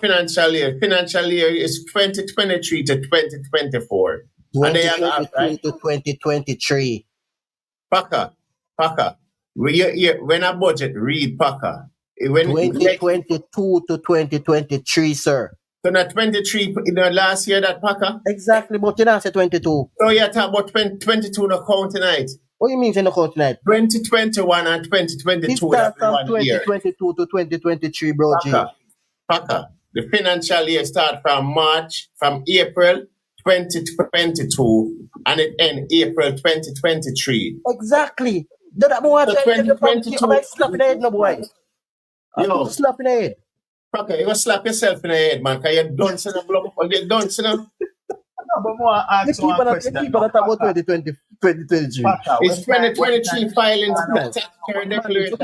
Financial year is 2023 to 2024. And they are up, 2023 right? to 2023. Paka. When a budget, read Paka. When next, 2022 to 2023, sir. so not 23 in the last year that Paka. Exactly, but you don't say 22. So you talk about 22 no count tonight. What do you mean in the court tonight? 2021 and It 2022 starts that from one year. 2022 to 2023, bro. G. Paka. The financial year start from April 2022 and it end April 2023. Exactly. That boy So trying to get the property. 2022. I'm like slap in the head, no boy. Yo. Slap in the head. Paka, you go slap yourself in the head, man, because you're done, son of blood. You're done, son of. No, but more ask one question. You keep on talking about 2020, 2023. Paka, It's 2023 filings, Man. statutory declaration.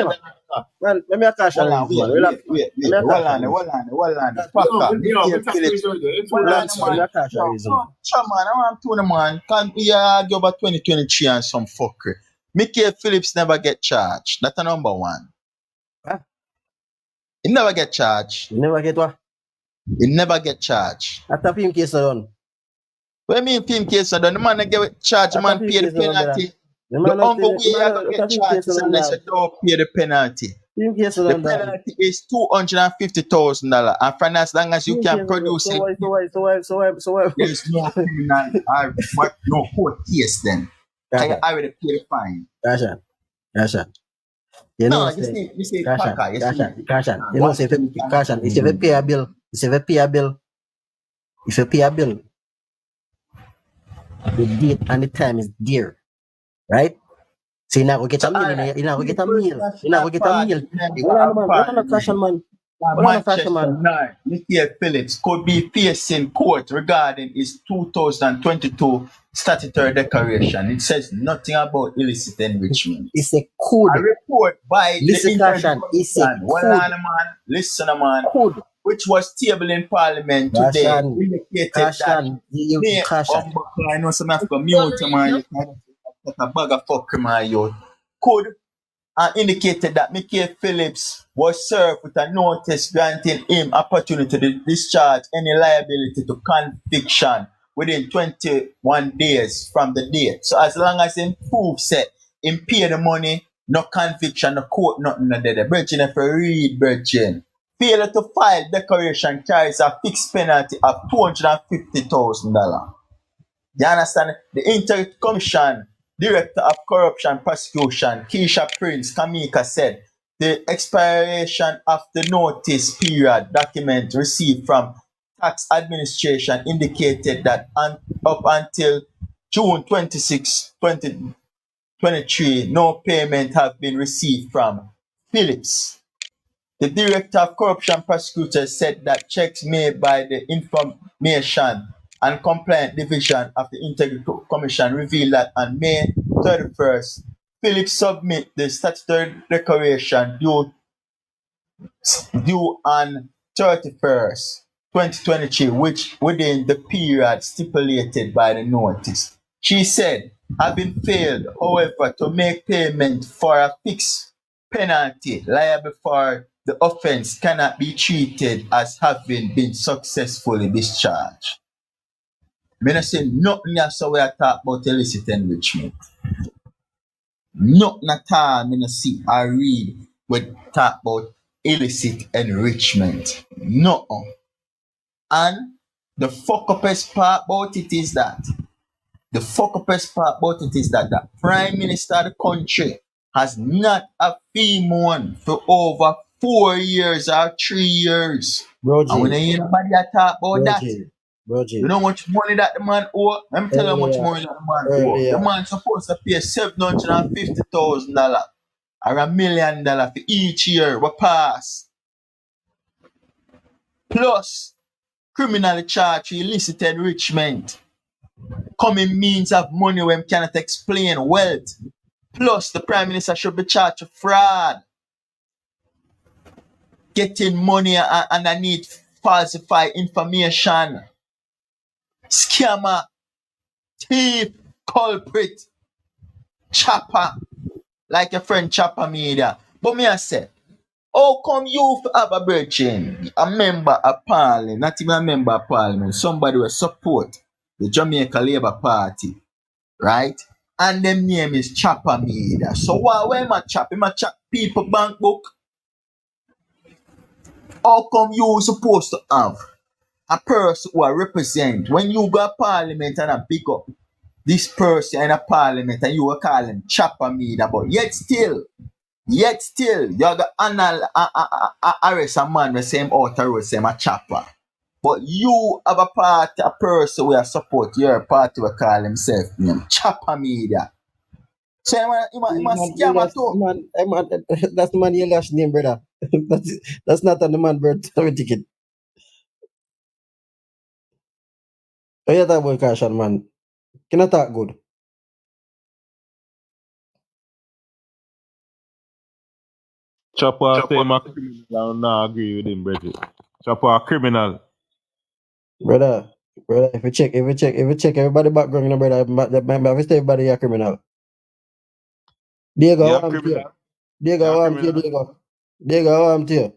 Man, let me cash Hold on on, this, man. wait. Hold on. Paka. Man, I'm to the man. Can't we argue about 2023 and some fuckery? Mickey Phillips never get charged. That's a number one. Huh? He never get charged. You never get what? He never get charged. After film case done. What do you mean film case done? The man that get charged, the man pay the penalty. The only way you gonna get charged is unless you don't pay the penalty. Film case The done. penalty is $250,000, and for as long as you can produce it, So why? there's no criminal or what, no court case then. I already pay the fine. Kasha. You know, You say Kasha. Paka. You know, say Kasha. If you pay a bill, the date and the time is there, right? So you're not gonna get a meal. You're not gonna get a meal. What on a fashion man? Mickey Phillips could be facing court regarding his 2022 statutory declaration. It says nothing about illicit enrichment. It's a code. A report by Listen, the Kashan. It's a code. Code. Which was tabled in Parliament today, Kashan. indicated Kashan. I know some have to mute man. That's a bag of fuck man, yo. Could indicated that Mickey Phillips was served with a notice granting him opportunity to discharge any liability to conviction within 21 days from the date. So as long as him proves it, him pay the money, no conviction, no court, nothing no there. Virgin, if you read Virgin, failure to file declaration carries a fixed penalty of $250,000. You understand? The Inter-Commission Director of Corruption Prosecution, Keisha Prince Kamika, said the expiration of the notice period document received from tax administration indicated that up until June 26, 2023, no payment have been received from Phillips. The Director of Corruption Prosecutors said that checks made by the Information and Compliance Division of the Integrity Commission revealed that on May 31st, Phillips submit the statutory declaration due on 31st, 2023, which within the period stipulated by the notice. She said, having failed, however, to make payment for a fixed penalty liable for the offence cannot be treated as having been successfully discharged. I'm not saying nothing else we are talking about illicit enrichment. Nothing at all I'm not see or read we talk about illicit enrichment. No. And the fuck upest part about it is that the Prime Minister of the country has not a fee one for over 4 years or 3 years. Bro, and when you hear nobody talk about that, Bro, you know how much money that the man owe? Let me tell you how much money that the man owe. The man supposed to pay $750,000 or $1 million for each year we pass. Plus, criminally charged for illicit enrichment. Coming means of money when cannot explain wealth. Plus, the Prime Minister should be charged with fraud. Getting money and I need falsify information. Scammer, thief, culprit, chopper, like your friend Chopper Media. But me I say, How come you have a brethren, a member of parliament, not even a member of parliament, somebody will support the Jamaica Labour Party, right? And them name is Chopper Media. So why am I chop? Am I chop people bank book? How come you supposed to have a person who represent when you go to parliament and a big up this person in a parliament and you will call him Chopper Media, but yet still, you got arrest a man the same outer road, same a chopper. But you have a party, a person who support your party will call himself Chopper Media. So he must scam at all. Man, that's the man Elias name, brother. that's not on the man birth ticket. Oh, yeah, that boy caution, man. Can I talk good? Chopper say I'm a criminal. I don't agree with him, brother. Chopper a criminal. Brother, if you check everybody background, brother, if you say everybody a criminal. Diego, You a I'm to you. criminal? Diego, I'm to you, Diego. Diego, I'm to you.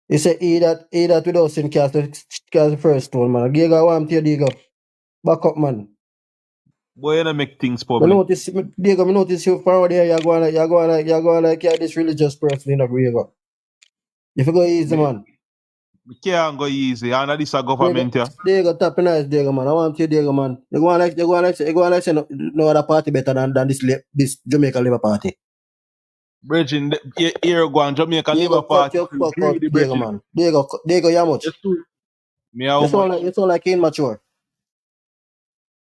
He said, he that without sin cast the first stone, man. Diego, I'm to you, Diego. Back up, man. Boy, you don't make things I public. notice you from there, you're going like you're this religious person in a Diego. If you go easy, man. We can't go easy. Under this a government, yeah. Diego, tap nice, Diego, man. I want you, Diego, man. You go on like say no other party better than this Jamaica Labour Party. Bridging, here go on Jamaica Diego, Labour cut Party. your fuck out, Greedy, Diego, bridging. man. Diego, you how much? Yes, too. Me how You much? sound like you're immature.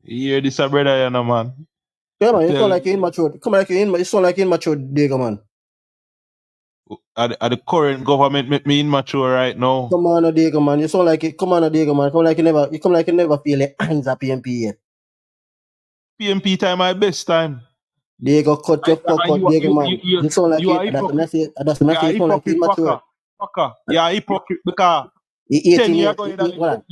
You hear this, a brother, you know, man. Yeah, man, you Tell sound like you're immature. You sound like you're immature, Diego, man. at the current government make me immature right now. Come on, Diego, man. You sound like it. Come on, Diego, man. Come like you never feel your hands at PNP yet. PNP time my best time. Diego, cut your fuck out, Diego, man. You sound like you it. are hypocrite. That's not you sound like you're immature. Fucker. You are hypocrite because 10 years ago you live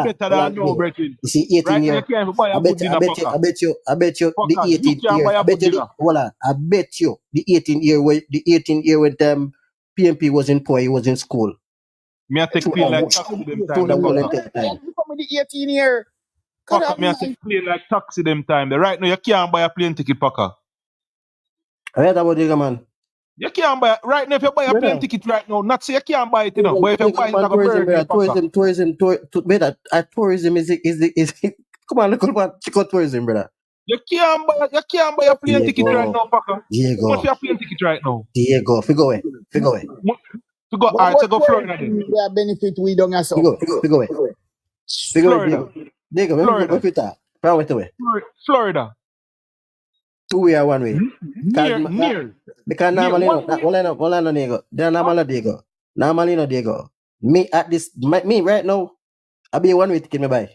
better than now, brethren. You see, 18 Right now years. you can't buy a good dinner, fucker. I bet you the Fucker, 18 you can't years. buy a good dinner. I bet you the 18 year when PNP was in poor, he was in school. Me I take plane like taxi them time, the fucker. You come with the 18 year. Fucker, me I take plane like taxi them time. Right now you can't buy a plane ticket, fucker. I heard about Diego, man. You can't buy right now if you buy a plane ticket right now. Not say you can't buy it, you know. But if you buy it like a birthday, tourism is come on, look at tourism, brother. You can't buy a plane ticket right now, fucker. Diego. What's your plane ticket right now? Diego, figure away. To go, alright, so go Florida then. We benefit we don't have so. Figure away, Florida. Diego, Florida. Florida. 2 way or 1 way? Near. Because normally, Diego. Normally, no, Diego. Me right now, I be 1 way ticket me buy.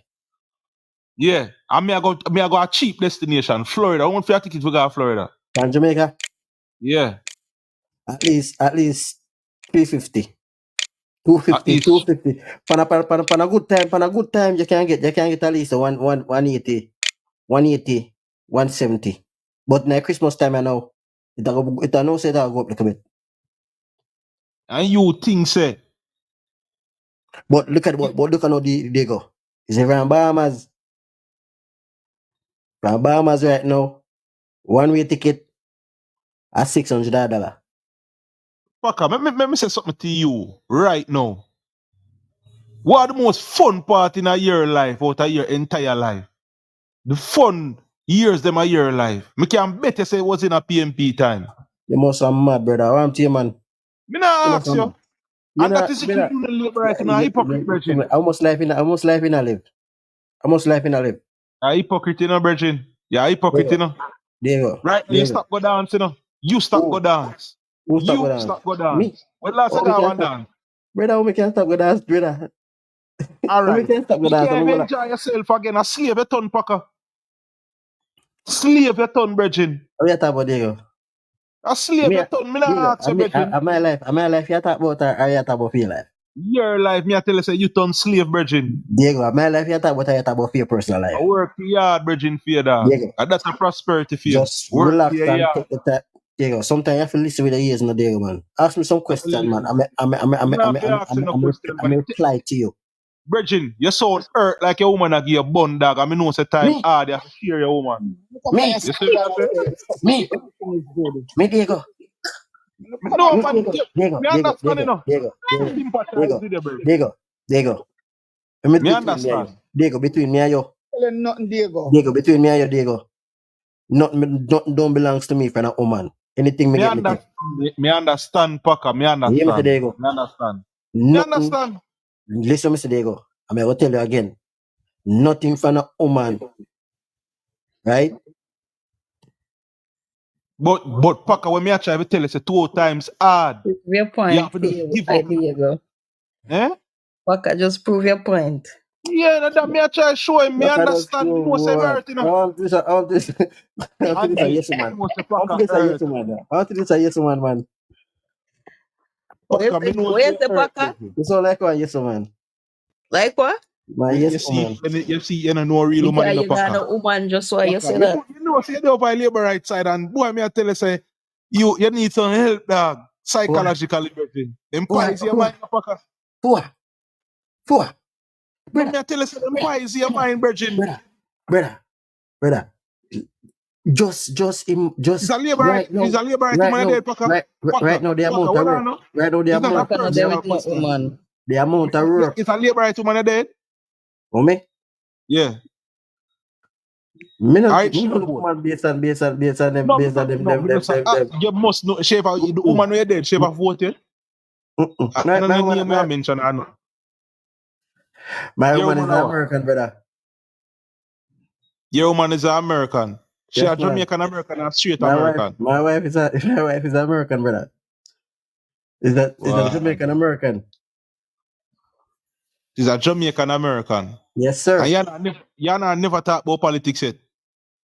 Yeah, and me I go a cheap destination, Florida. I want for a ticket to go to Florida. From Jamaica? Yeah. At least 350. 250. For a good time, you can get at least 180, 170. But now Christmas time I know, it no say that go up a little bit. And you think say? But look at how they go. Is it from Bahamas? From Bahamas right now, 1 way ticket at $600. Fucker, let me say something to you right now. What are the most fun part in your life out of your entire life? The fun years them of your life. Me can bet you say it was in a PNP time. You must have mad, brother. What I'm to you, man. Me not ask you. And that is the right now. Hypocrite, brethren. How much life in a live? A hypocrite, you know, brethren. Yeah, hypocrite, you know. There you go. Right now, you stop go dance, you know. You stop go dance. Who stop go dance? Me? When last I go dance? Brother, we can't stop go dance, brother. Alright. We can't stop go dance. You can't enjoy yourself again. A slave a ton, Packer. Slave a ton, brethren. What you talk about, Diego? A slave a ton. Me not ask you, brethren. My life, you talk about or you talk about your life? Your life, me I tell you, say you turn slave, brethren. Diego, my life, you talk about or you talk about your personal life? I work hard, brethren, for your dog. And that's a prosperity for you. Just relax and take the time. Diego, sometimes you have to listen with the ears, no, Diego, man. Ask me some question, man. You not have to ask no question, I'm man. reply to you. Bridging, you sound hurt like your woman a give you a bun dog. I mean, know say time Me, hard, you have to share your woman. me, You see what I'm saying? me, me, Diego. No, Me, but Diego, Diego, me Diego, understand, you Diego, know. Diego, I Diego, sympathize Diego, with you, bro. Diego. Me Me between me and you. understand. Diego, between me and you. Tell him nothing, Diego. Diego, between me and you, Diego. Nothing don't belongs to me for a woman. Anything me Me get me take. understand, me understand, Paka. Me You hear me, Mr. understand. Diego? Me understand. Me Nothing. understand. Listen, Mr. Diego. I'm going to tell you again. Nothing for a woman. Right? But Paka, when me a try to tell you, say 2 times hard. Prove your You point, have to just give I up. Diego. Eh? Waka, just prove your point. Yeah, that me a try to show him. Me Look at us understand. Me two, know say me boy. hurt, you I know. want this, I want this. I want And this a me yes man. know say I want Paka this a yes hurt. man. I want this a yes man. Paka, me know Where's say the hurt. Baka? You sound like one yes man. Like what? My You yes see, woman. you see, you know, no real woman in Because the you got Paka. a woman just why you Paka, say that. you know, say you're by labor right side, and boy, me I tell you, say, you need some help, dog. Psychologically, everything. Them pies your mind, Paka. Four. No, Brother, me I tell you, say, them pies your mind, virgin. brother. Just It's a labor right, right now, it's a labor right to my dead, Paka. right now the Paka, amount of what I work. know? Right now the It's not a amount, Baka not there personal with no question. woman. the amount of work. It's a labor right to my dead? For me, Yeah. me not Alright, me share not look both. woman based on them No, based on me just say, them. you must know, shape out, the woman where you dead, shape of vote, yeah? I My, don't my know woman, name I mention, I know. my Your woman is woman an what? American, brother. Your woman is an American. She a Yes, man. Jamaican American or straight My wife, American. my wife is a my wife is American, brother. Is that Wow. Jamaican American? She's a Jamaican American. Yes, sir. And you never talk about politics yet.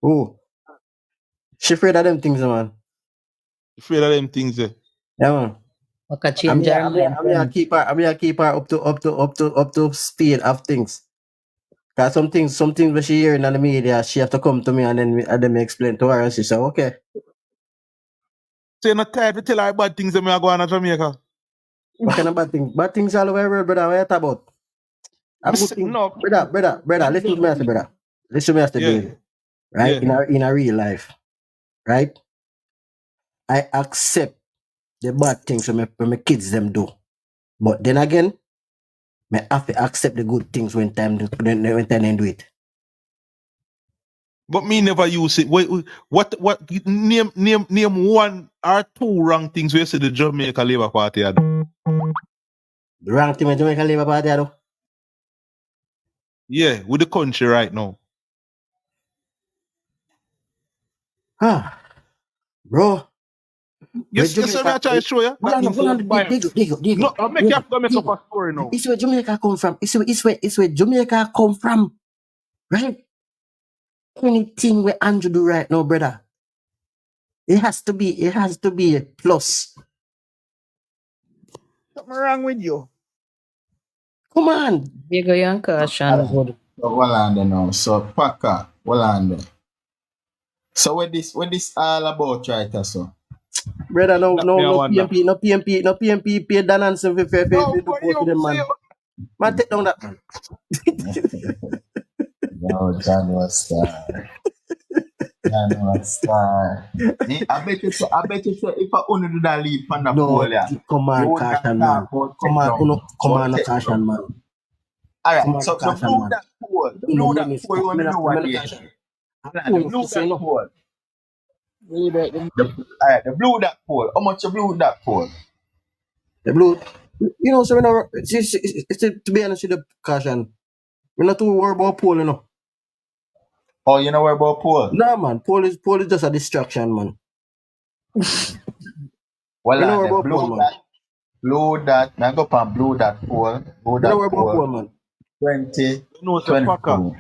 Ooh, she afraid of them things, man. Afraid of them things there. Yeah, man. Baka change her mind. I'm here keep her up to speed of things. Cause some things when she hearing on the media, she have to come to me and then me explain to her and she say, okay. So you're not tired to tell her bad things that me are going to Jamaica? What kind of bad things? Bad things all over the world, brother. What you talk about? A good thing. No. Brother, listen to me, I say, brother. Listen to me, I say, Yeah. David. Right? Yeah. In a real life. Right? I accept the bad things when my kids them do. But then again, I have to accept the good things when time they do it. But me never use it. What name 1 or 2 wrong things we say the Jamaica Labour Party had. The wrong thing when Jamaica Labour Party do. Yeah, with the country right now. Bro. Yes, sir, I try to show you. That means you're biased. Diego. No, I'll make you have to make up a story now. It's where Jamaica come from. It's where Jamaica come from. Right? Anything where Andrew do right now, brother. It has to be a plus. Something wrong with you. Come on. Diego, you and caution good. So, Walanda now. So, Paka, Walanda. So, what this all about, right, so? Brother, no That me I wonder. PNP pay Dan Hansen for No, do for post you, with them, man. say Man, take down that, man. No, John was star. John was star. I bet you say if I only do that lead from the pool, yeah. Come on, You wouldn't caution, talk man. about Come take on, down. come on, Take caution, down. man. Alright, Come on, so the caution, blue man. that pool, the No, blue no, that miss. pool, you want to know what they Caution. The blue that pool. Really bad, them. Alright, the blue that pool. How much the blue that pool? The blue, you know, so we know, to be honest with the caution, we're not too worried about poll, you know. Oh, you know where about pool? No, man, poll is just a distraction, man. Well, We know the about poll, man. blue that, I go on blue that pool, blue We know that about poll, pool, man. 2022. say Paka.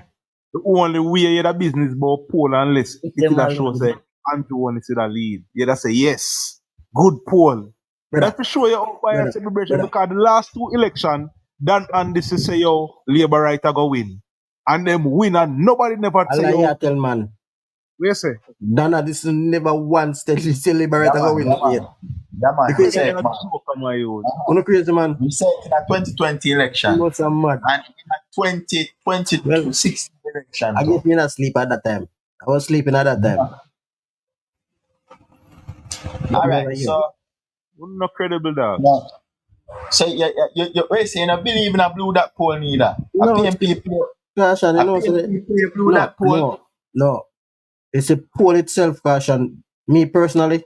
The only way you the business about poll unless If it is them a are show lead. say Andrew want to see the lead. You just say yes. Good poll. Brother, That for sure you out by a celebration brother. because the last 2 elections, Dan and this is say yo Labour right go win. And them win and nobody never say Allah yo ya tell man. What you say? Donna, this is never once celebrate Yeah, go man. win Yeah, it yet. man. Yeah, man. The We You crazy, say say it, a man. joke on my own. you crazy man. We say it in a 2020 You election must have mad. and in a 2022 Well, 16 election I guess too. me not sleep at that time. I was sleeping at that time. But All me right. never hear. So, You're not credible, dog. no. So you saying I believe in a blue dot poll neither. A No, PNP play caution, you a know, so PNP play a blue no, dot poll. no, no. It's a poll itself, caution. Me personally,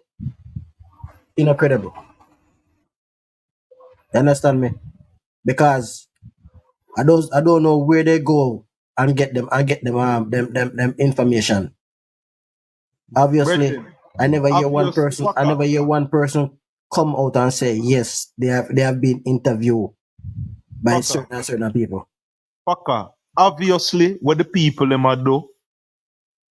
incredible. You understand me? Because I don't know where they go and get them them information. Obviously, Brethren, I never hear obviously, one person come out and say yes, they have been interviewed by certain people. obviously, what the people them are do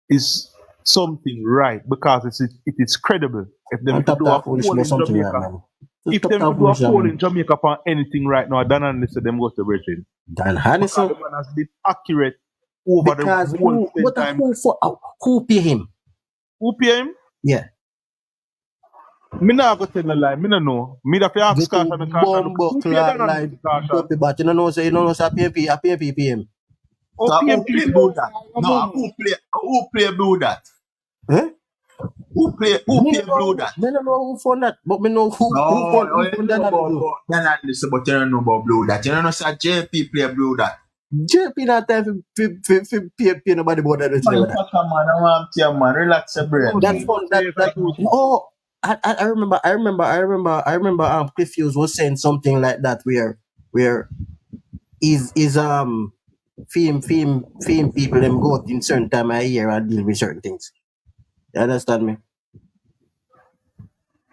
is something right because it is credible. If them And could top do a that poll foolishness in something right, Jamaica, man. if Top them that could do a foolishness, poll man. in Jamaica upon anything right now, Dan and listen them go to Bridget. Dan Because Hannison. the man has been accurate over the Because whole spend time. who pay him? Who pay him? Yeah. Me not go tell no lie. Me no know. Me da fi ask Getting Kasha, me Kasha. bumbo Who pay clad Dan and like Mr. Kasha? dopey, but you know say a PNP pay him. Oh, So who PNP play pay blue dot? him. No, who play blue dot? Eh? Who play blue dot? Me no know who fund that, but me know who No, you fund know that. about Dan and this, but you don't know about blue dot. You don't know say JLP play blue dot. JP not time for pay nobody about that. Man, fuck a man, I want to man. Relax your brain, No, That's man. fun. say That for truth. oh, I remember. Cliff Hughes was saying something like that where is film people them go out in certain time of year and deal with certain things. You understand me?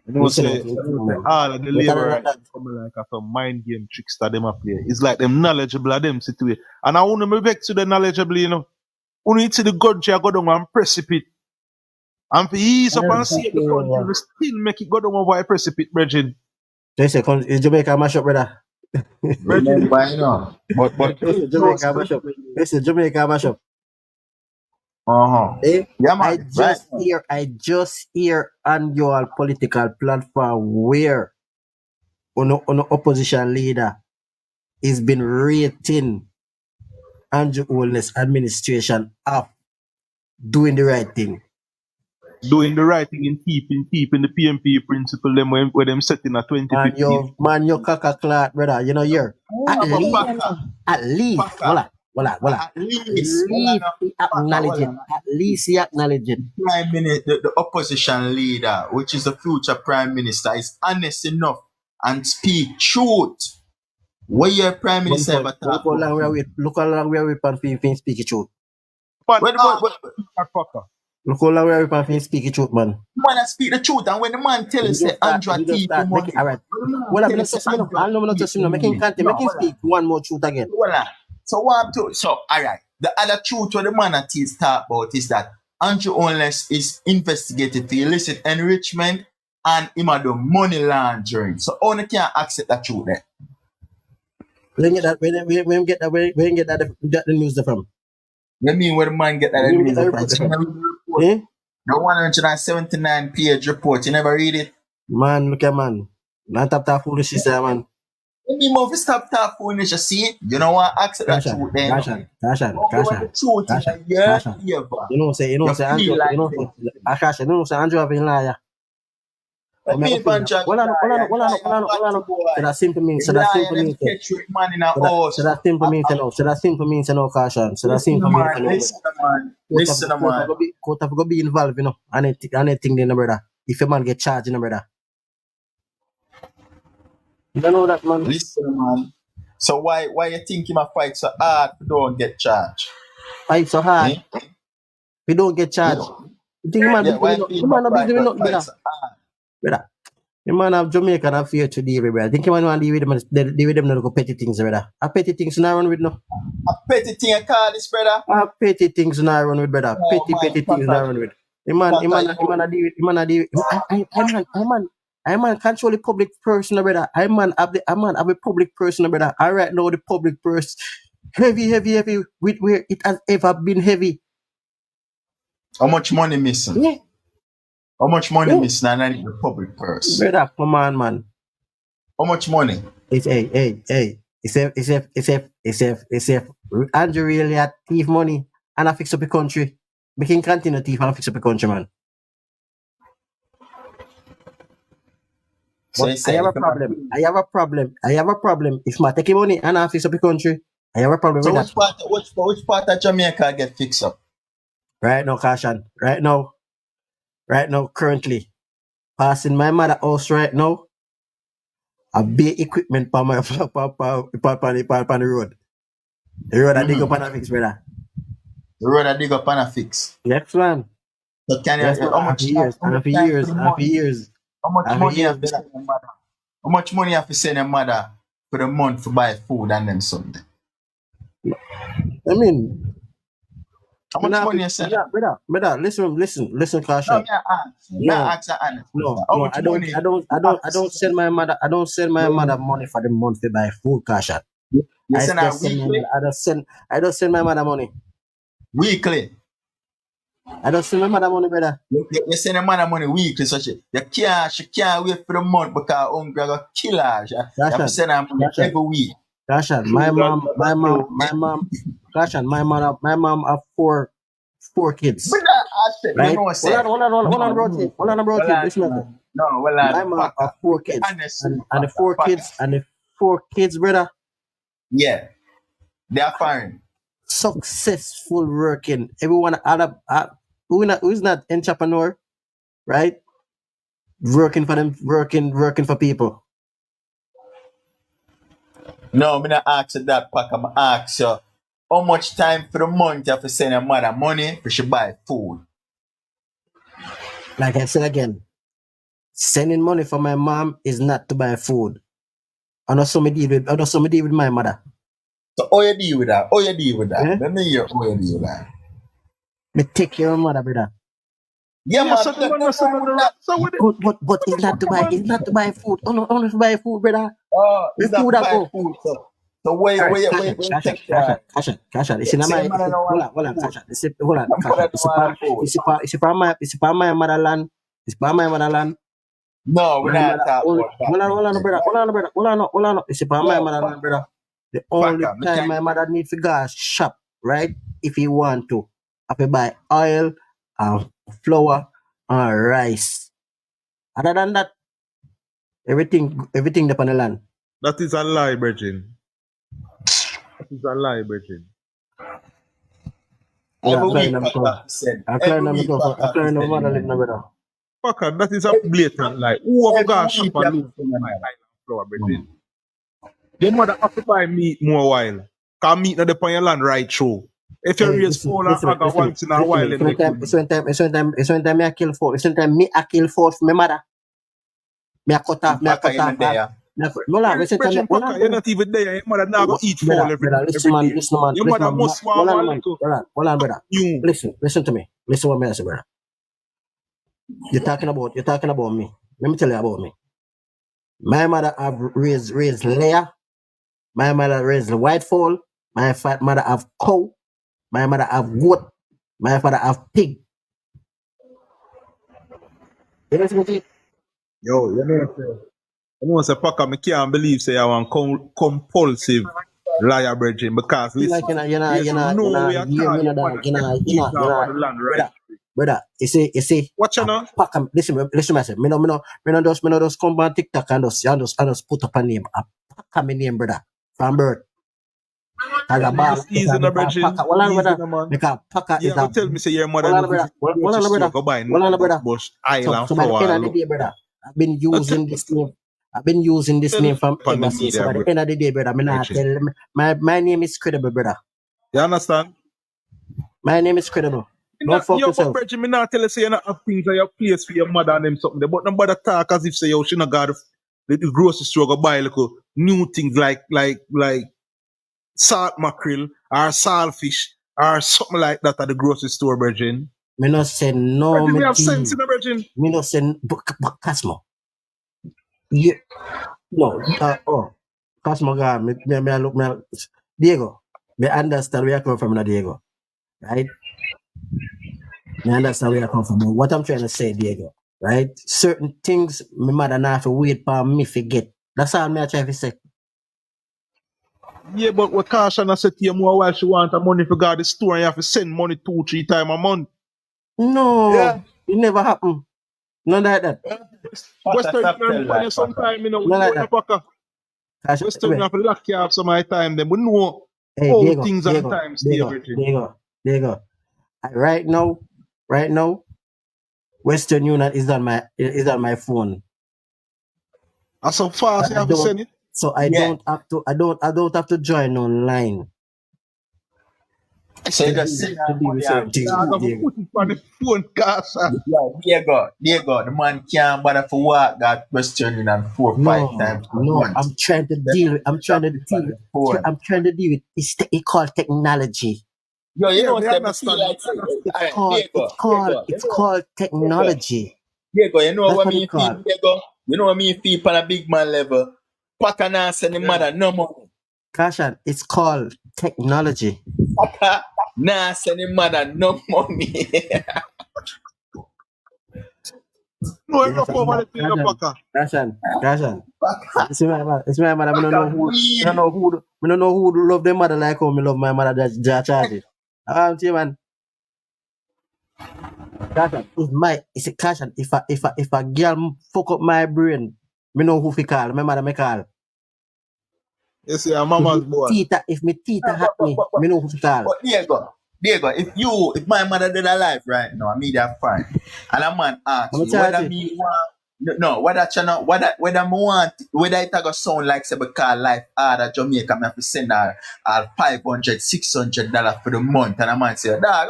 You know, Me say say, that you in know, say man. all of the But other labor than right that, come like a some mind game tricks that them a play. It's like them knowledgeable of them situation. And I want to vex to the knowledgeable, you know. When you see the country I go down and precipice. And for ease up and save the country, we still make it go down over a precipice, brethren. they say is Jamaica mash up, brother. Brethren, Remember, you know. But They say close Jamaica mash up. They say Jamaica mash up. Eh? Yeah, I man. Right. just hear annual political platform where on opposition leader is been rating Andrew Holness administration up doing the right thing. doing the right thing in keeping the PNP principle them when them set in a 2015. Man, your caca clot, brother. You know, here. At But least, Paka, voila. at At least, least he acknowledge it. hold on. At least he acknowledge it. Prime Minister, the opposition leader, which is the future Prime Minister, is honest enough and speak truth. What your Prime Minister ever Look talk how about? long we are with Pan speak it truth. But When the boy, that fucker. Look how long we are with Pan speak it truth, man. man speak the truth, and when the man tell He us say just start, Andrew he just thief the start money, making, all right. when the man Well, I'm tell not us say touching him. Andrew I'm not thief touching the him. Make him money, content. no, Make him speak one more truth again. hold on. So what I'm to, so all right. The other truth what the man at is talk about is that Andrew Holness is investigated for illicit enrichment and him a do money laundering. So only can accept that truth there. When get that, when get that, when get that, the news from? You mean where the man get that When news get that from? report So you from? never read the report. Eh? The 179 page report, you never read it. Man, look at man. Not tap foolishness, man. You mean more stop talk foolishness, you see? You know what? Accept that truth then. Cash When the truth is in your favor, You know, say you Andrew, feel like you know, Cash, you know, say Andrew have been liar. let me punch out Hold on. So that simple means, so that simple means, catch with man in a house. so that simple means, so that simple means, no caution. So that simple means, Listen, man. court have to be involved, you know, and anything, then, brother. If a man get charged, you know, brother. You don't know that, man. Listen, man. So why you think him a fight so hard to don't get charged? Fight so hard, Eh? we don't get charged. You think the man Yeah, busy why with he the man not busy with nothing, fight brother. so hard? Brother. The man have Jamaica and fear to deal with, brother. I think the man want to deal with them not go petty things, brother. A petty things not run with no. A petty thing you call this, brother? A petty things not run with, brother. Oh, Petty things not run with. The man a deal with. I man control the public person, brother. I man have a public person, brother. I right now the public person heavy with where it has ever been heavy. How much money missing? Yeah. How much money Yeah. missing and I need the public purse? Brother, come on, man. How much money? It's hey. It's if Andrew really had thief money and I fix up the country. We can continue thief and fix up the country, man. So But you I say have a if I'm problem. not- I have a problem. If I take money and I fix up the country, I have a problem So with that. which part of Jamaica get fixed up? Right now, Kashan. Right now, currently, passing my mother house right now, a big equipment for my for the road. The road I dig up and I fix, brother. The road I dig up and I fix. Yes, man. So can Yes, you man. how And much for time? years, How and much for time for years, the and for month? years, How much and for money you years, have to brother. send your mother? How much money you have to send your mother for the month to buy food and them something? I mean, How much money you send? brother, listen, No, Kashan. me I ask. Me No, I ask an honest question. How no, much money you have I to don't send? send my mother, money for the month to buy food, Kashan. You I send her just send my weekly? mother, I don't send my mother money. Weekly. I don't send my mother money, brother. You send your mother money weekly, so she can't wait for the month because hungry go kill her. You have to Kashan, send her money Kashan, every week. Kashan, Kashan, my mom have four But kids, that I said, you right? know, say, Hold on, no, bro, you know, hold say, on, bro, well, listen to me. no, well, My mom have Packer. four Be kids, honest with and me, and the Packer. four kids, brother, Yeah, they are foreign. successful working. Everyone who's not entrepreneur, right? Working for them, working for people. No, me not ask you that, Packer. I ask you, how much time for the month you have to send your mother money for she buy food? Like I said again, sending money for my mom is not to buy food. I know some deal with my mother. So how you deal with that? How you deal with that? Yeah? Let me hear how you deal with that. Me take care of my mother, brother. Yeah, Yeah, man, so the there's man nothing must have wrong done the with right. that. So with it, But what it's the not fuck, to buy man? food. Only to buy food, brother. Oh, The it's not food to I buy go. food, so where you take care? Kasha. Yeah, say your mother don't want Hold on, food. Kasha. Hold on, Your Kasha. mother don't want food. It's about my motherland. It's about my motherland. No, we're My not mother talking only. about that. Hold on, brother. Hold on. It's about my Yo, motherland, brother. The only Packer, me time can my mother needs to gas shop, right? If he want to, I have to buy oil, flour, and rice. Other than that, everything depend on the land. That is a lie, Bridging. That is a lie, Bridging. Yeah, every I'm clearing week them Packer call. have to send. I'm clearing Every them week call for. Packer I'm have to clearing them send mother him live money. now, brother. Fucker, that is a Every, blatant lie. Who have every got shop week you and have to lose send him my money. island flour, Bridging? Your mother have to buy meat more while. Cause meat not depend on your land right through. If you Hey, raise fowl and aga once in a listen to while, me. you make good money. It's one time me I kill for. It's one time me I kill for my mother. Me I cut off. Packer in there. No la. It's one time. Bridging Packer, you're not even there. Your mother not go eat fowl Brother, every day. listen, man. Your mother must want one little Hold on, brother. new. Listen to me. Listen what me I say, brother. You're talking about me. Let me tell you about me. My mother have raised layer. My mother raised white fowl. My mother have cow. My mother have goat. My father have pig. You know what I'm Yo, say Packer, me can't believe say I want compulsive liar, Bridging, because like listen, there's no way at all your mother can eat off on the land right. brother. You see, Watch you know. pack 'em. Listen, me say, me no just come on TikTok and just put up a name. I pack my name, brother, from birth. Cause a ball, Just easy no, Bridging. hold on, Easy brother. no, man. Because packer You is have to a, tell me say your mother hold no on, brother, visit grocery store, go buy hold on, nothing brother. but oil and So by the flour end and of the look. day, brother, I've been using this name. I've been using this Tell name from on the ever since. So media, by the end of the day, brother, me not Bridging. tell them. My name is credible, brother. You understand? My name is credible. Don't fuck Yo, but yourself. Bridging, me not tell you say you not have things at your place for your mother and them something there, but nobody talk as if say yo, she not got the grocery store go buy like new things like salt mackerel or saltfish or something like that at the grocery store, Bridging. Me not say no, Bridging, me you have sense deal. in the Bridging. Me not say Casmo. Yeah, no. Casmo, God, me look me. Diego, me understand where you come from, now, Diego. Right? I understand where I come from. But what I'm trying to say, Diego, right? Certain things my mother not have to wait for me to get. That's all me I try to say. Yeah, but what Caution I said to you more while she want her money for God the store and you have to send money 2-3 times a month. No, Yeah. it never happened. None like that. Paka Western stop Union tell money that, sometime, you know, we None know like in a that. Paka. Cash, Western Union have to lock you up some of the time, then we know hey, how Diego, things and times stay, Bridget. Diego. Right now, Western Union is on my phone. And so fast you have to send it. So I Yeah. don't have to join online. So you To just deal send her with money certain and things, I have to Diego. put it on the phone, Caution. yeah, there you go. The man can't bother for work that Western Union 4 or 5 times a month. I'm trying to deal with. I'm trying to deal with. It's called technology. Yo, you Yeah, know, me say me feel understand. like, alright, It's called technology. Diego, you know That's what what me it's feel, called. Diego? You know what me feel on a big man level? Paka now send the mother no money. Caution, it's called technology. Paka now send the mother no money. No, enough over the thing, Paka. Caution. Paka. It's my mother. I don't know who love their mother like how me love my mother that charge it. See, man. Caution. It's a caution. If a girl fuck up my brain, me know who fi call. My mother me call. You see, a mama's boy. If me tita hat me, me know who fi call. But Diego, if my mother did alive right now, me that fine. And a man asks I'm me charge whether it. me want whether it a go sound like say because life hard at Jamaica, me have to send her $500-$600 for the month. And a man say, dog,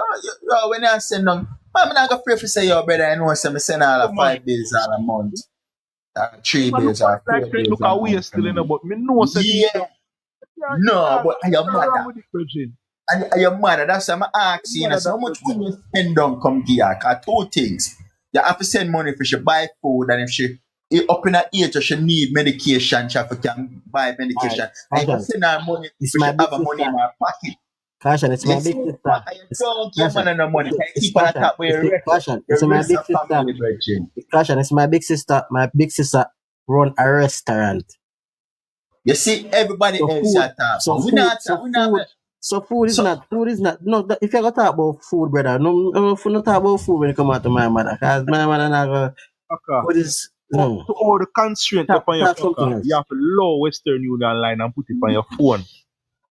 when I send them, I'm not gonna pray for say your brother, I know say me send her Come on. 5 bills all a month. 3 Man, bills look or 4 like straight bills look a how we month. still in, but me know said Yeah, no, but your wrong mother. with it, Bridget. And your mother, that's why I'm asking you, so how much money you spend on come here? Cause 2 things. You have to send money for she buy food, and if she up in her age or she need medication, she have to can buy medication. And you have to send her money It's for she my have big a money in sister. her pocket. Caution, it's my You big see, sister. Papa, you don't give man no money. Can you It's keep on the caution. top where you Caution. It's your my rest big of sister. family, virgin. Caution, it's my big sister. My big sister run a restaurant. You see, everybody else are talking. Food is not. No, if you go talk about food, brother, no food, not talk about food when you come out to my mother. Cause my mother not go. Paka. Food is no. To all the constraint upon your Talk something Paka, else. you have to lower Western Union line and put it on your phone.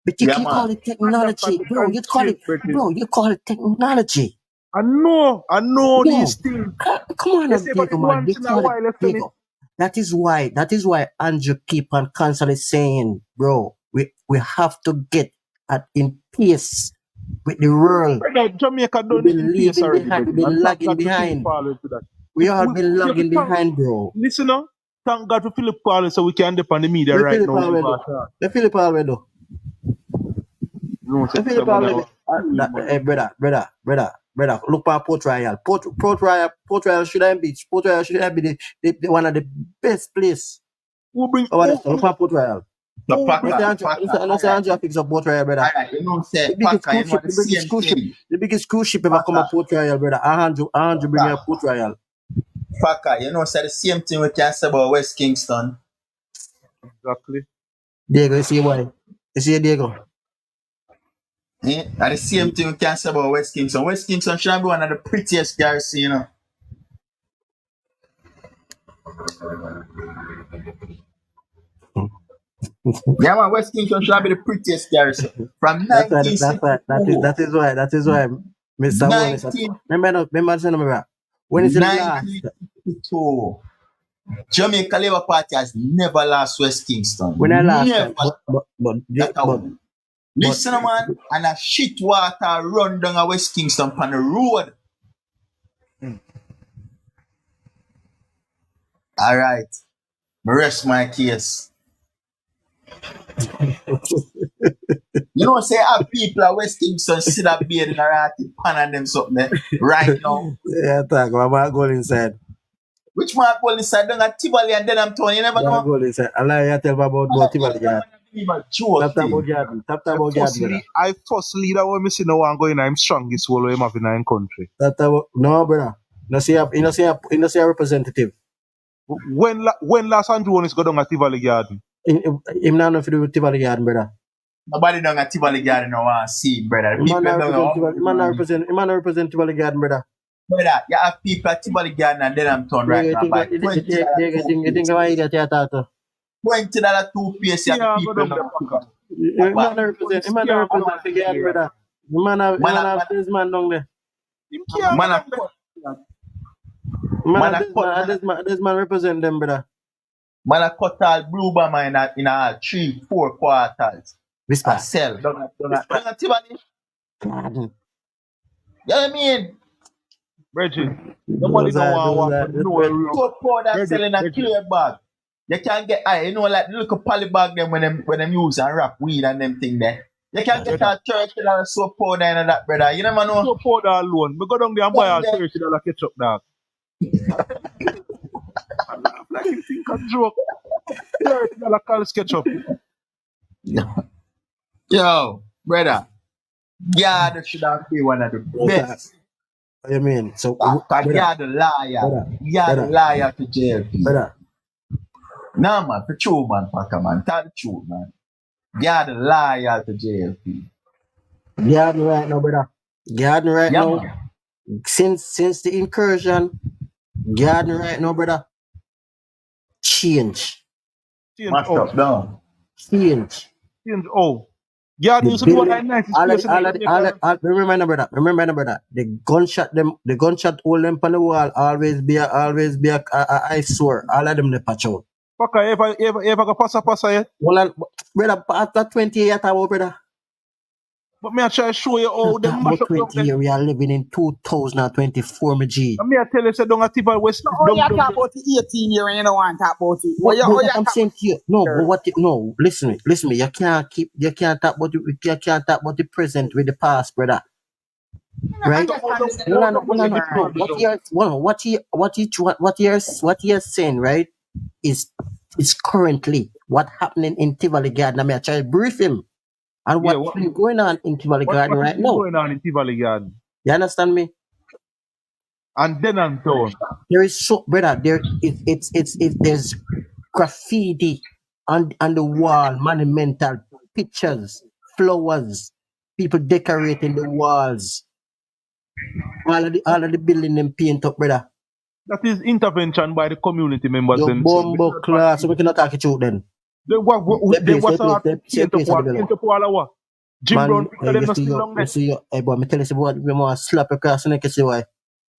But you Yeah, can man. call it technology, Understand the bro. You call it, constraint, Bridget. bro. You call it technology. I know No, these things. come on, You say, but Diego, it's man. once You in a call it while, left in it. Diego. That is why Andrew keep on constantly saying, bro, we have to get in pace with the world. Brother, Jamaica We've done it been in pace leaving already, behind. We've Bridget. been And thank lagging God for Philip behind. Paul to that. We all been you have lagging to thank- behind, bro. Listen now, thank God for Philip Paul so we can depend on the media The right Philip now. already. The Philip already. No, The Philip already. Hey, brother. Look at Port Royal. Port Royal should have be. Port Royal should have be the one of the best place. Who bring Look at Port Royal. So Let's say Paka. Andrew fix up Port Royal, brother. Alright, you know, say The biggest Paka, cruise you know ship, the same thing. the biggest cruise ship ever come up Port Royal, brother. Andrew bring me up Port Royal. Paka, you know, say the same thing we can say about West Kingston. Exactly. Diego, you see why? You see Diego? And the same thing we can say about West Kingston. West Kingston should be one of the prettiest garrison, you know. Yeah, man, West Kingston should be the prettiest garrison. From That 1962. is why Mr. Wallace. Remember when it's the last 1962. Jamaica Labour Party has never lost West Kingston. when I last Never. time, Listen, man, and a shit water run down a West Kingston on the road. All right, me rest my case. You know, say our people at West Kingston sit up beard in a ratty pan and them something there right now. yeah, talk about go inside. Which man call inside down at Tivoli and then I'm telling you never know. Go inside. I like you tell me about Tivoli. even joke Tap about thing. garden. Tap about garden, brother. I first leader when me see no one going I'm strongest whole him have in our country. No, brother. You know see a representative. When last Andrew is go down at Tivoli Garden? Him not know if do with Tivoli garden, brother. Nobody done a Tivoli garden no want see, brother. The people don't know. Him not represent Tivoli garden, brother. Brother, you have people at Tivoli garden and then I'm turned right now by You think I'm an idiot, $20 toothpaste, you have Yeah, people go down now. there, fucker. Him not represent the garden, brother. Man have this man down there. Him can't Man, go a down there. This man represent them, brother. man a cut all blue bomber in all 3-4 quarters. Whisper. I sell. Don't Tivoli. God. You know what I mean? Reggie, nobody don't want no real. So poor that Reggie, selling a Reggie. clear bag. You can't get you know like the little poly bag them when them use and wrap weed and them thing there. You can't get a $30 soap powder and that, brother. You never know. So pour that alone. Me go down there and buy a $30 ketchup dog. I laugh like you think a joke. $30 Carl's ketchup. Yo, brother. Yeah, that should have been one of the best. What you mean? So, Because you're the liar. You're the liar to JLP. brother. Nah, man, for true, man, Packer, man. Tell the truth, man. You're the liar to JLP. Garden right now, brother. Garden right Yeah, now. man. Since the incursion, garden right now, brother. Change. Mashed up down. Change. Oh. Yeah, The used to be one of the building, nicest places in Jamaica. remember, brother. The gunshot hold them on the wall. Always be a eyesore. All of them they patch out. Fucker, ever go passa yet? Well, brother, after 20 years, brother. But me I try to show you how After them mash about up down 20 there. years, we are living in 2024, my G. And me I tell you, say down at Tivoli West. No, you talk about the 18 year and you don't want to talk about it. But I'm saying to you, listen me. You can't talk about the present with the past, brother. Right? What you're saying, right, is currently what happening in Tivoli Garden. I mean, I try to brief him and what's going on in Tivoli Garden right now. What's going on in Tivoli Garden? You understand me? And then I'm told. There is brother. There's graffiti on the wall, monumental pictures, flowers, people decorating the walls. All of the building them paint up, brother. That is intervention by the community members. Your bumbo class, so we cannot talk it out then. They paint up all our Jim Brown picture them not still long there. Hey boy, me tell you something, we want to slap across the neck and see why.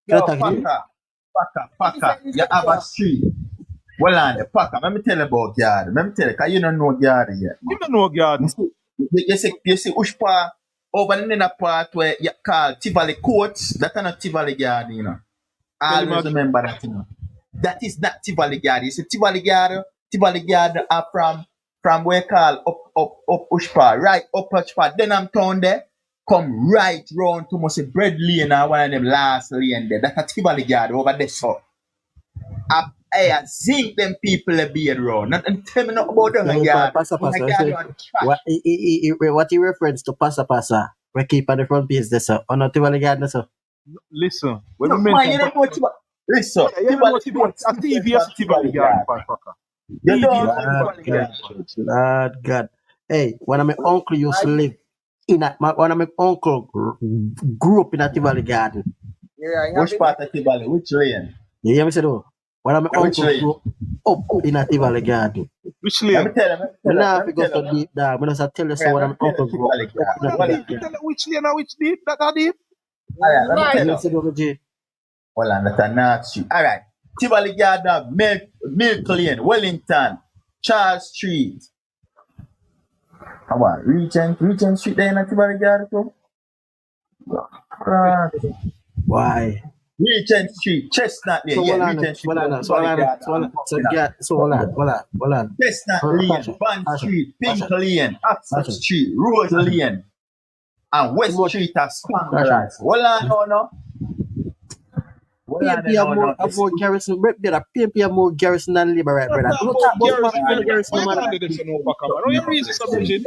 Yo, Packer, you have a street. Well, on the Packer, let me tell you about garden. Let me tell you, because you don't know garden yet. You don't know garden. You see, Ushpa, over in the part where you call Tivoli Courts, that's not Tivoli Garden, you know. Always remember that, you know. That is not Tivoli Garden. You see, Tivoli Garden are from where you call up Ushpa, right up Ushpa. Then I'm town there, come right round to Mosey Bread Lane or one of them last lane there. That's a Tivoli Garden over there, so. I think them people a be around. Not tell me nothing about them garden. What he reference to pasa? We keep on the front page there, sir. On the Tivoli Garden, sir. Listen, when we mention listen, Tivoli Garden. You don't know Tivoli Garden. Lord God. Hey, one of my uncle used to live in one of my uncle grew up in a Tivoli Garden. Which part of Tivoli? Which lane? You hear me say though? One of my uncle grew up in a Tivoli Garden. Which lane? Let me tell you. I'm not going to go so deep down. I'm going to tell you so one of my uncle grew up in a Tivoli Garden. Which lane or which deep? That are deep? Alright, let me tell you. Hold on, that's a North Street. Alright. Tivoli Garden, Milk Lane, Wellington, Charles Street. Come on, Regent Street there in a Tivoli Garden too? Why? Regent Street, Chestnut Lane. Regent Street. Hold on. Chestnut Lane, Bond Street, Pink Lane, Oxford Street, Rose Lane, and West Street of Spanglers. Hold on. PNP have more garrison, brother. PNP have more garrison than Labour, right, brother? Talk No about talk about garrison. for the garrison, Where man. can they say no, Paka, man? Oh, you reason some bridging.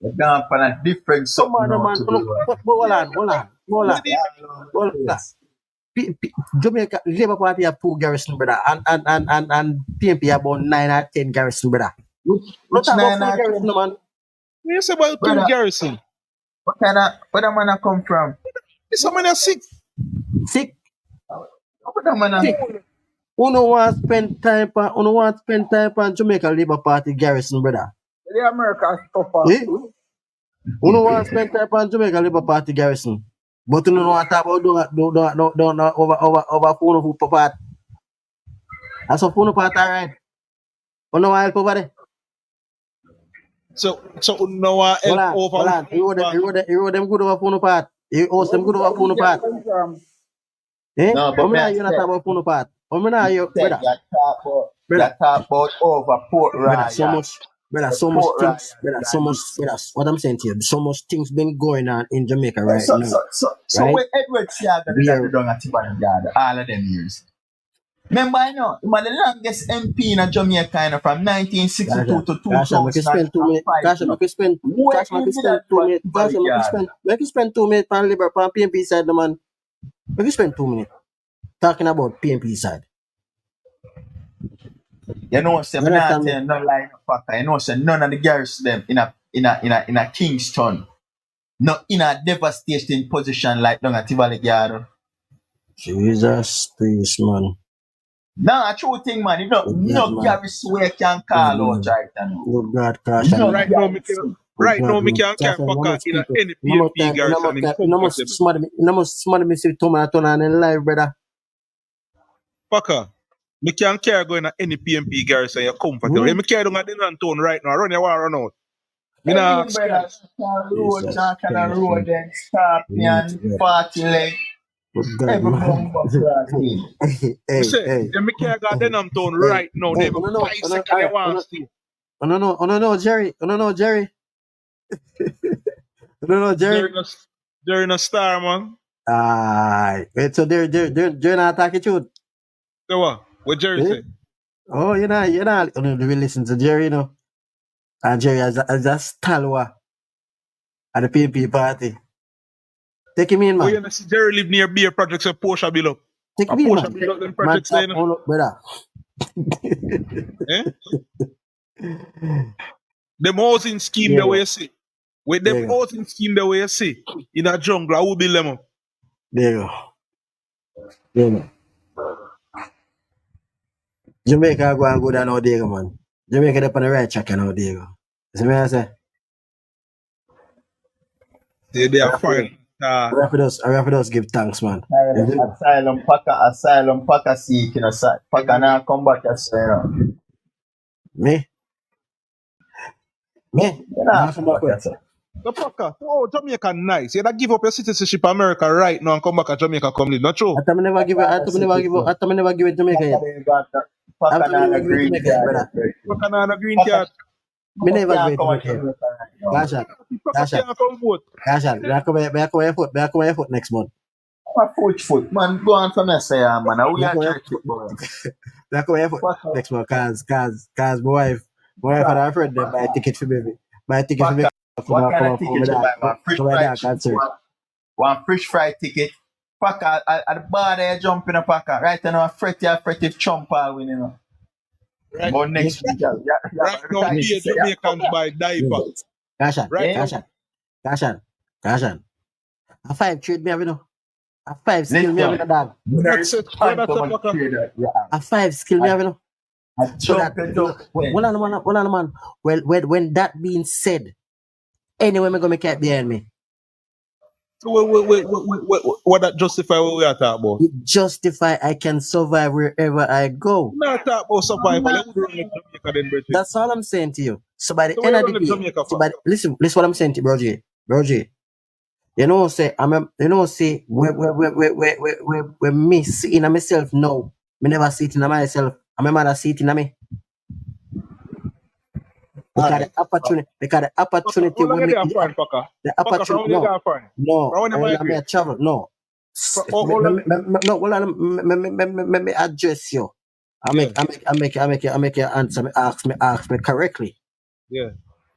They're gone for a different Come something on, now man. to No, do. but hold on. With the Hold on. Jamaica Labour Party have 2 garrison, brother, and PNP have about 9 or 10 garrison, brother. No Which talk about 9 full or 10? garrison, man. When you say about 2 Brother, garrison, where the man a come from? this how many are 6. Sick. Where the man a... Uno want spend time on Jamaica Labour Party garrison, brother. The America stuff. Eh? Uno want spend time on Jamaica Labour Party garrison. But you know what talk about don't over phone of part. That's a phone part, alright. Uno want help over there. So no one help over. Hold on. You know them good over phone part. You host them good over phone part. Eh? No, but How many I are you not said, talk about phone part? How many are you, said brother? you talk about over Port Brother, Royal. so much Port Royal, things, brother, what I'm saying to you, so much things been going on in Jamaica right So now. Right? when Edward Siaga did that done at Tibanagada, all of them years. Remember, I know, he was the longest MP in Jamaica from 1962 to Kasha, make you spend 2 minutes. 2005. Kasha, make you spend 2 minutes. Kasha, make you spend 2 minutes on Libre, on PNP side, the man. Make you spend 2 minutes talking about PNP side. You know, say, You I'm not understand me? telling no lie, no fucker. You know, say, none of the garrison them in a Kingston, not in a devastating position like down at Tibanagada. Jesus, please, man. Nah, a true thing, man. You know, no garrison where can call out right now. Good God, Kasha, No man. Right now, me God, can't Kasha, Paka in people. any PNP garrison in comfortable. Somebody me see Tom and on in live, brother. Paka, me can't carry going at any PNP garrison. You're comfortable. Me carry down at the Town right now. Run your war run out. Me I nah mean, ask brother, Christ. road, Jesus talk on a Christ, road, man. then scorpion, party leg, Good God, every man. bumper party. Me hey, say, hey, me carry go at hey, the Town hey, right now. hey, Them 5 seconds they want steal. Jerry. Jerry. Jerry no star, man. Wait, so they're not attacking you. So what Jerry Eh? say? Oh, you're not, we listen to Jerry, you know. And Jerry as a stalwart at the PNP party. Take him in, Oh, man. you know, see Jerry live near Beer Projects and Porsche build up. Take A him in, Porsche man. build up them Man, projects there, you know. brother. Eh? Them housing scheme the way you see. With There them you go. housing scheme the way you see. In a jungle, I will build them up. There you go. There you go. Jamaica go and go down out there, man. Jamaica up on the right track and out there. See what I say? They I are have to fine. give thanks, man. Asylum, Paka seeking, Paka now come back as well. Me? You know, Come back where? The Paka, oh, Jamaica nice. You gotta give up your citizenship America right now and come back to Jamaica come live. Not true. I never give it Jamaica yet. Paka now Never a give it green Jamaica yet, card. brother. Paka na a green card. Me never give it Come Jamaica yet. right now. Paka can't come vote. I come here foot next month. My foot, man. Go on from there, man. We are I church boy. come here foot next month, cause my wife and her friend them buy ticket for me. Buy ticket for me. What kind of ticket you buy? One fish Come my fry dog concert. one fish fry ticket. Paka at the bar there jump in a paka. Right now, fretty chump all win, you know. Right, But next week, right now, here Jamaicans buy diaper. Right now. Kashan. A 5 trade me have, you know. A 5 skill me have, you know, dog. That's it. What that's a Paka? A 5 skill me have, you know. So that, hold on, man. Well, when that being said, anyway, I'm gonna make it behind me. So what that justify what we are talking about? It justify I can survive wherever I go. We not talk about survival. Let me run the Jamaica then, Bridget. That's all I'm saying to you. So by the So end where of run the the day, Jamaica for? listen what I'm saying to you, Bro J. You know, say when me seeing myself now, me never see it in myself. I'm a mother see it in me. Because the opportunity How long when are me they foreign, Paka? the Paka, from opportunity when they no got foreign? no From when they I migrate? travel no How long? No, hold on. Me address you. I make you answer me, ask me correctly. Yeah.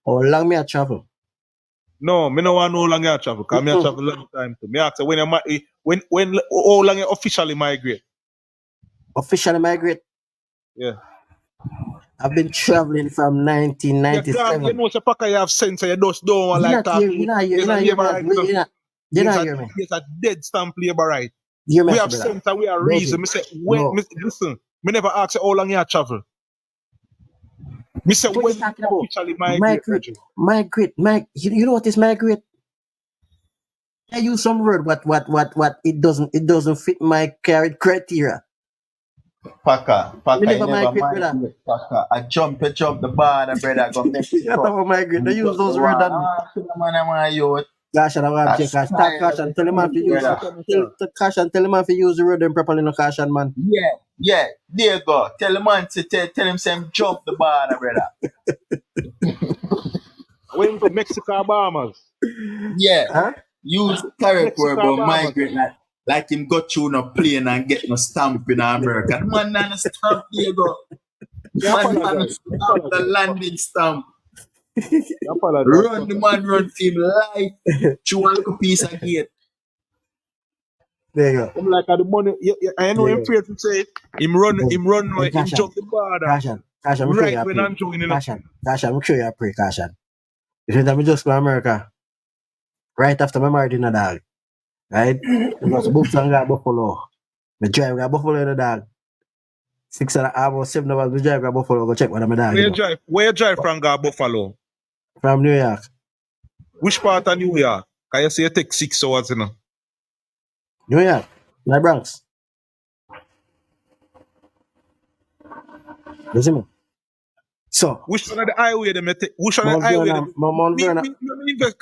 How long me I travel? No, me no want know how long you travel. Cause me I travel long time too. Me ask you when how long you officially migrate? Officially migrate. Yeah. I've been traveling from You 1997. know, Paka, you have sense. You just don't want You like not talk. hear me, There's a labor right. you not hear me. There's a dead stamp labor right. You hear me, We have brother. sense and we have Don't reason. you? Me say, No. listen. Me never ask you how long you travel. Me say What you when you talking about? officially migrate, Reggie. Migrate. You know what is migrate? I use some word what it doesn't fit my criteria. Paka, Me you never never migrate, brother. migrate, Paka. I jump the border, brother, go You talk Mexico. about migrate. They And use cut the those wall. words and Man, I'm youth. caution around I here. Caution. Tell him how to use brother. caution. Tell him how to use the word them properly. No caution, man. Yeah, there you go. Tell the man to tell him say jump the border, brother. Went to Mexico, Bahamas. Yeah. Huh? Use correct word Mexico, about Bahamas. migrate like him got you on a plane and get no stamp in America. The man not a stamp, there you go. You Man not a apologize. stamp, the landing stamp. You apologize. Run the man run for him life. Chew a little piece of gate. There you go. I'm like the money. I know him afraid to say it. Him run, Hey, him jump the border. Caution. I'm sure Right you when pray. I'm joining up. Caution. I'm sure you pray. Caution. You think I'm just go to America right after my married in a dog, right? Because books and got Buffalo. Me drive got Buffalo in the dog. 6.5 or 7 hours. Me drive got Buffalo. Go check what my dog. Where you drive from Buffalo? From New York. Which part of New York? Can you say you take 6 hours, you know? New York. My Bronx. You see me? So, Which one of the highway them you take? Which one of the Mount highway Vernon. them? Mount Vernon. Me invest